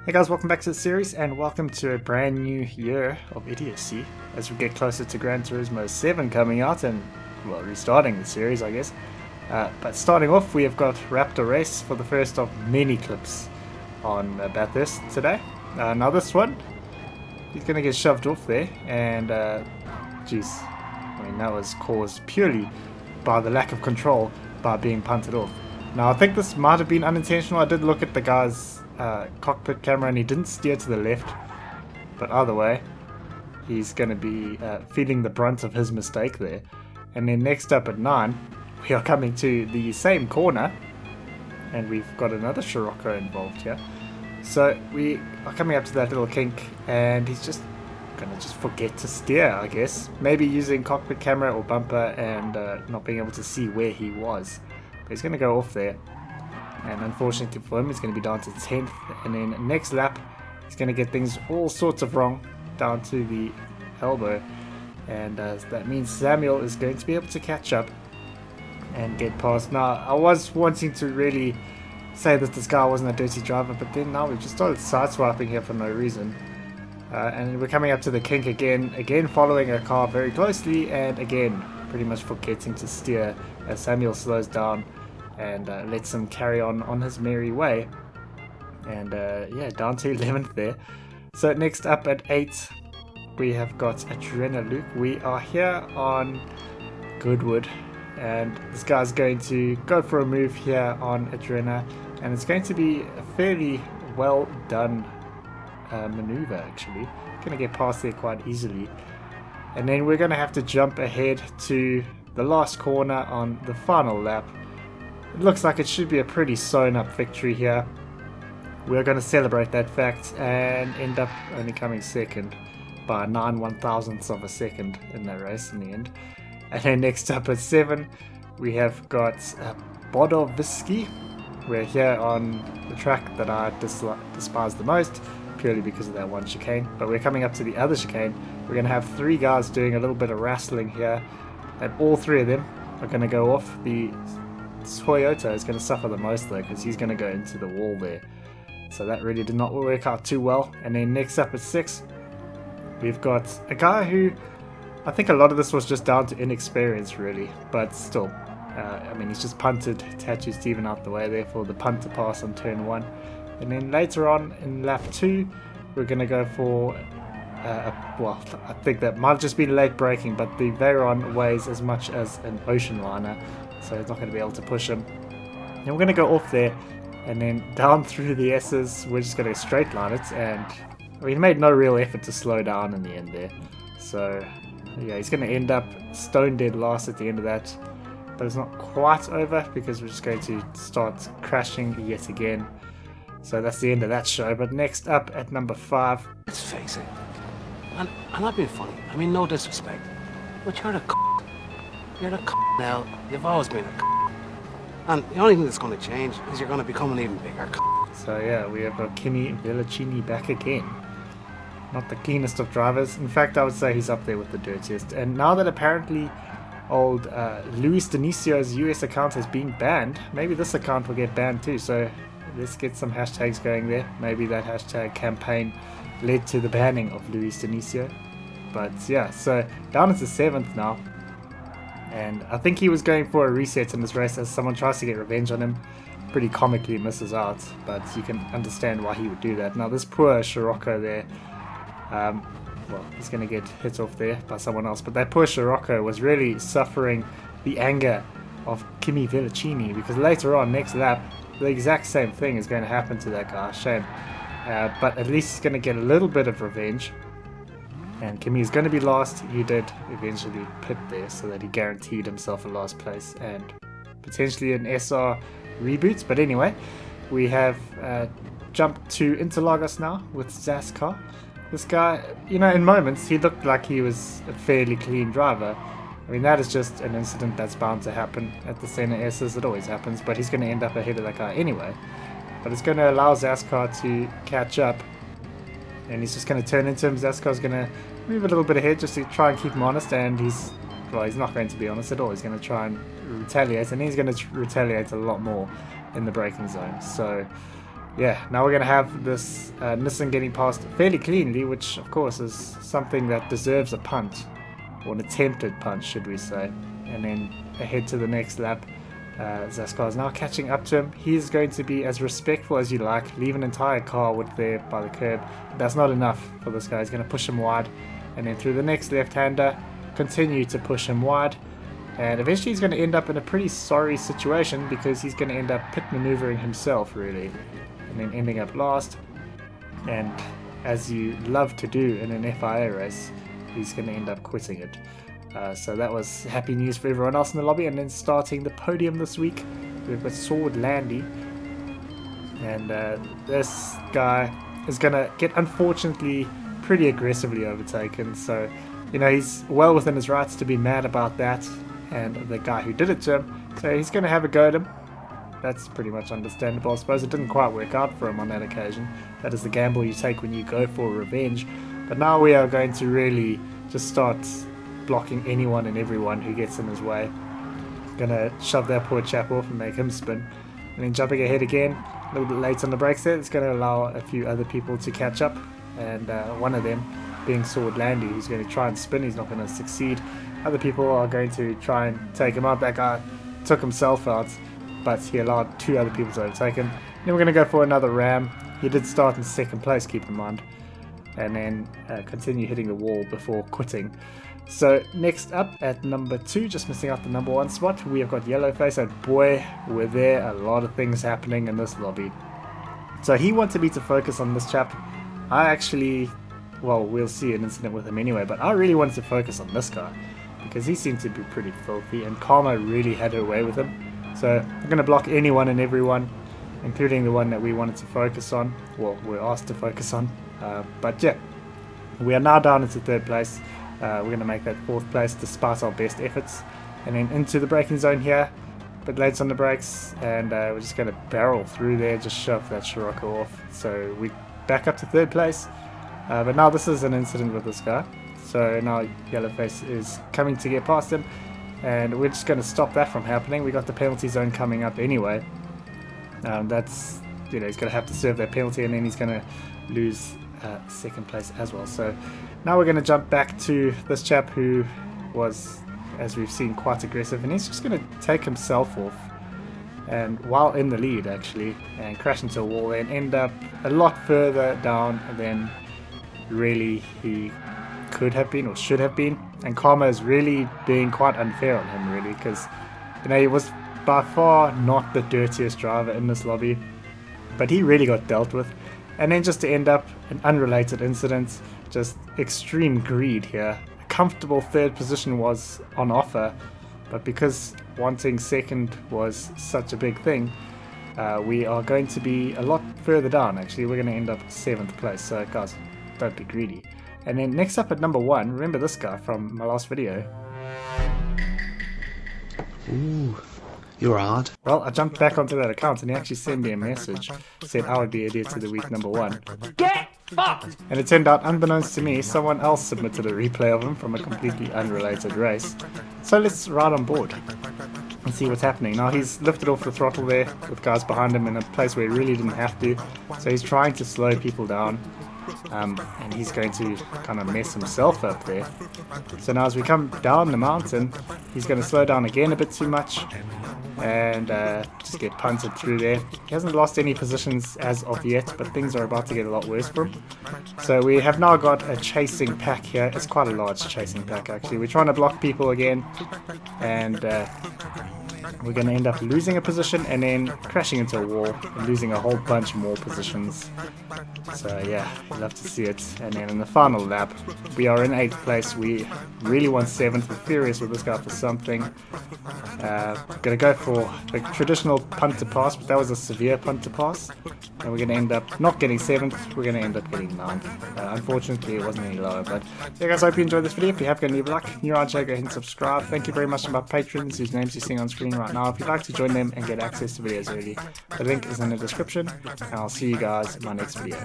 Hey guys, welcome back to the series and welcome to a brand new year of idiocy as we get closer to Gran Turismo 7 coming out and, well, restarting the series, I guess. But starting off, we have got Raptor Race for the first of many clips on Bathurst today. Now this one, he's going to get shoved off there and, geez, I mean that was caused purely by the lack of control by being punted off. Now I think this might have been unintentional. I did look at the guy's cockpit camera and he didn't steer to the left, but either way he's going to be feeling the brunt of his mistake there. And then next up at 9 we are coming to the same corner and we've got another Scirocco involved here. So we are coming up to that little kink and he's just going to forget to steer, I guess, maybe using cockpit camera or bumper and not being able to see where he was, but he's going to go off there. And unfortunately for him, he's going to be down to 10th. And then next lap, he's going to get things all sorts of wrong down to the elbow. And that means Samuel is going to be able to catch up and get past. Now, I was wanting to really say that this guy wasn't a dirty driver, but then now we've just started sideswiping here for no reason. And we're coming up to the kink again following a car very closely, and again pretty much forgetting to steer as Samuel slows down and lets him carry on his merry way. And yeah, down to 11th there. So next up at 8 we have got Adrena Luke. We are here on Goodwood and this guy's going to go for a move here on Adrena, and it's going to be a fairly well done maneuver actually. Going to get past there quite easily, and then we're going to have to jump ahead to the last corner on the final lap. It looks like it should be a pretty sewn up victory here. We're going to celebrate that fact and end up only coming second by 9/1000ths of a second in that race in the end. And then next up at 7 we have got Bodovisky. We're here on the track that I despise the most, purely because of that one chicane, but we're coming up to the other chicane. We're going to have 3 guys doing a little bit of wrestling here, and all 3 of them are going to go off. The Toyota is going to suffer the most though, because he's going to go into the wall there, so that really did not work out too well. And then next up at 6 we've got a guy who I think a lot of this was just down to inexperience really, but still, I mean, he's just punted Tattoo Steven out the way there for the punt to pass on turn 1. And then later on in lap 2 we're going to go for well, I think that might have just been late braking, but the Veyron weighs as much as an ocean liner, so he's not going to be able to push him. And we're going to go off there and then down through the S's. We're just going to straight line it, and I mean, he made no real effort to slow down in the end there, so yeah, he's going to end up stone dead last at the end of that. But it's not quite over because we're just going to start crashing yet again. So that's the end of that show. But next up at number 5. Let's face it, and I'm not being funny, I mean no disrespect, but you're the c***. You're the c*** now. You've always been a c***. And the only thing that's going to change is you're going to become an even bigger c***. So yeah, we have Kimi Villacini back again. Not the cleanest of drivers. In fact, I would say he's up there with the dirtiest. And now that apparently old Luis Denicio's US account has been banned, maybe this account will get banned too. So let's get some hashtags going there. Maybe that hashtag campaign led to the banning of Luis Denicio. But yeah, so down into 7th now. And I think he was going for a reset in this race as someone tries to get revenge on him. Pretty comically misses out, but you can understand why he would do that. Now this poor Scirocco there, well, he's going to get hit off there by someone else. But that poor Scirocco was really suffering the anger of Kimi Villacini, because later on, next lap, the exact same thing is going to happen to that guy. Shame. But at least he's going to get a little bit of revenge. And Kimi is going to be last. He did eventually pit there so that he guaranteed himself a last place and potentially an SR reboot. But anyway, we have jumped to Interlagos now with Zaskar. This guy, you know, in moments he looked like he was a fairly clean driver. I mean, that is just an incident that's bound to happen at the Senna S's. It always happens, but he's going to end up ahead of that guy anyway. But it's going to allow Zaskar to catch up, and he's just going to turn into him. Zaskar's going to move a little bit ahead just to try and keep him honest, and he's not going to be honest at all. He's going to try and retaliate, and he's going to retaliate a lot more in the braking zone. So yeah, now we're going to have this Nissan getting past fairly cleanly, which of course is something that deserves a punch, or an attempted punch should we say. And then ahead to the next lap. Zascar is now catching up to him. He's going to be as respectful as you like, leave an entire car with there by the curb. That's not enough for this guy. He's going to push him wide, and then through the next left-hander, continue to push him wide, and eventually he's going to end up in a pretty sorry situation because he's going to end up pit maneuvering himself really, and then ending up last. And as you love to do in an FIA race, he's going to end up quitting it. So that was happy news for everyone else in the lobby. And then starting the podium this week, we've got Swordlandy. And this guy is going to get, unfortunately, pretty aggressively overtaken. So, you know, he's well within his rights to be mad about that and the guy who did it to him. So he's going to have a go at him. That's pretty much understandable. I suppose it didn't quite work out for him on that occasion. That is the gamble you take when you go for revenge. But now we are going to really just start blocking anyone and everyone who gets in his way. Gonna shove that poor chap off and make him spin, and then jumping ahead again a little bit late on the brakes there. It's going to allow a few other people to catch up, and one of them being Swordlandy, who's going to try and spin. He's not going to succeed. Other people are going to try and take him out. That guy took himself out, but he allowed two other people to overtake him. Then we're going to go for another ram. He did start in second place, keep in mind, and then continue hitting the wall before quitting. So next up at number 2, just missing out the number 1 spot, we have got Yellowface, and boy, were there a lot of things happening in this lobby. So he wanted me to focus on this chap. I actually, well, we'll see an incident with him anyway, but I really wanted to focus on this guy because he seemed to be pretty filthy, and Karma really had her way with him. So I'm going to block anyone and everyone, including the one that we wanted to focus on, well, we're asked to focus on. But yeah, we are now down into 3rd place. We're going to make that 4th place despite our best efforts, and then into the braking zone here, but late on the brakes, and we're just going to barrel through there, just shove that Scirocco off. So we back up to 3rd place, but now this is an incident with this guy. So now Yellowface is coming to get past him, and we're just going to stop that from happening. We got the penalty zone coming up anyway. That's, you know, he's going to have to serve that penalty, and then he's going to lose 2nd place as well. So now we're going to jump back to this chap who was, as we've seen, quite aggressive, and he's just going to take himself off, and while in the lead actually, and crash into a wall and end up a lot further down than really he could have been or should have been. And Karma is really being quite unfair on him really, because, you know, he was by far not the dirtiest driver in this lobby, but he really got dealt with. And then just to end up an unrelated incident, just extreme greed here. A comfortable 3rd position was on offer, but because wanting 2nd was such a big thing, we are going to be a lot further down actually. We're going to end up 7th place, so guys, don't be greedy. And then next up at number 1, remember this guy from my last video? Ooh. You're hard. Well, I jumped back onto that account and he actually sent me a message. Said I would be idiot to the week number 1. Get fucked! And it turned out, unbeknownst to me, someone else submitted a replay of him from a completely unrelated race. So let's ride on board and see what's happening. Now he's lifted off the throttle there with guys behind him in a place where he really didn't have to. So he's trying to slow people down. And he's going to kind of mess himself up there. So now as we come down the mountain, he's going to slow down again a bit too much and just get punted through there. He hasn't lost any positions as of yet, but things are about to get a lot worse for him. So we have now got a chasing pack here. It's quite a large chasing pack actually. We're trying to block people again, and we're going to end up losing a position and then crashing into a wall and losing a whole bunch more positions. So yeah, you'll have to see it. And then in the final lap, we are in 8th place. We really want 7th. We're furious with this guy for something. Going to go for the traditional punt to pass, but that was a severe punt to pass. And we're going to end up not getting 7th, we're going to end up getting 9th. Unfortunately, it wasn't any lower. But yeah, guys, I hope you enjoyed this video. If you have, go and leave a like. New RJ, go ahead and subscribe. Thank you very much to my patrons whose names you're seeing on screen right now. If you'd like to join them and get access to videos early, the link is in the description. And I'll see you guys in my next video.